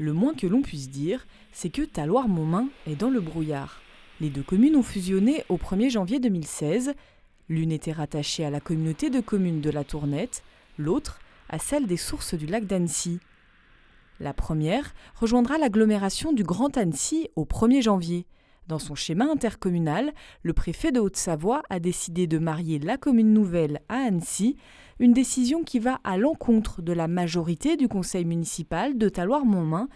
Le moins que l'on puisse dire, c'est que Talloires-Montmain est dans le brouillard. Les deux communes ont fusionné au 1er janvier 2016. L'une était rattachée à la communauté de communes de la Tournette, l'autre à celle des sources du lac d'Annecy. La première rejoindra l'agglomération du Grand Annecy au 1er janvier. Dans son schéma intercommunal, le préfet de Haute-Savoie a décidé de marier la commune nouvelle à Annecy, une décision qui va à l'encontre de la majorité du conseil municipal de Talloires-Montmain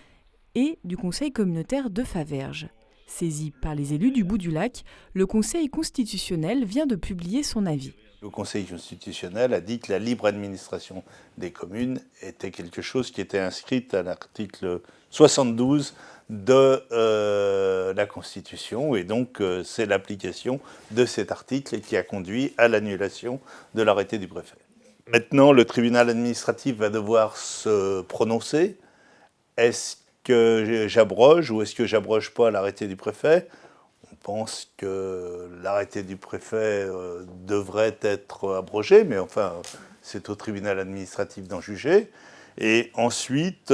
et du conseil communautaire de Faverges. Saisi par les élus du Bout du Lac, le Conseil constitutionnel vient de publier son avis. Le Conseil constitutionnel a dit que la libre administration des communes était quelque chose qui était inscrit à l'article 72 de la Constitution, et donc c'est l'application de cet article qui a conduit à l'annulation de l'arrêté du préfet. Maintenant, le tribunal administratif va devoir se prononcer. Est-ce que j'abroge ou est-ce que j'abroge pas l'arrêté du préfet ? On pense que l'arrêté du préfet devrait être abrogé, mais enfin, c'est au tribunal administratif d'en juger. Et ensuite,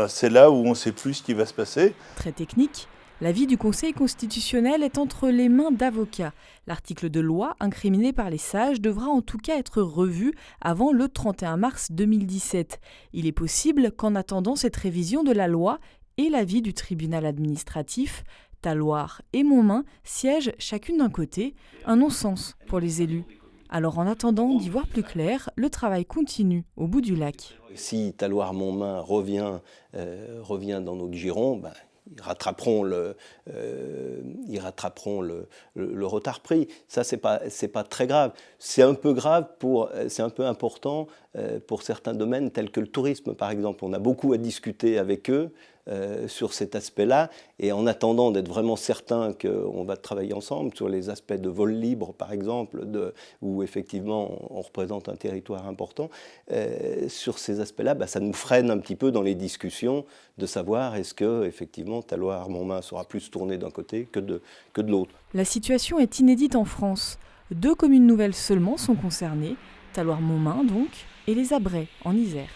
c'est là où on ne sait plus ce qui va se passer. Très technique, l'avis du Conseil constitutionnel est entre les mains d'avocats. L'article de loi incriminé par les sages devra en tout cas être revu avant le 31 mars 2017. Il est possible qu'en attendant cette révision de la loi et l'avis du tribunal administratif, Talloires et Montmain siègent chacune d'un côté, un non-sens pour les élus. Alors en attendant d'y voir plus clair, le travail continue au Bout du Lac. Si Talloires-Montmain revient dans notre giron, ils rattraperont le retard pris. Ça, c'est pas très grave. C'est un peu grave c'est un peu important pour certains domaines tels que le tourisme, par exemple. On a beaucoup à discuter avec eux sur cet aspect-là, et en attendant d'être vraiment certain qu'on va travailler ensemble sur les aspects de vol libre, par exemple, où effectivement on représente un territoire important, sur ces aspects-là, ça nous freine un petit peu dans les discussions de savoir est-ce que effectivement Talloires-Montmain sera plus tourné d'un côté que de l'autre. La situation est inédite en France. 2 communes nouvelles seulement sont concernées, Talloires-Montmain donc, et les Abrets en Isère.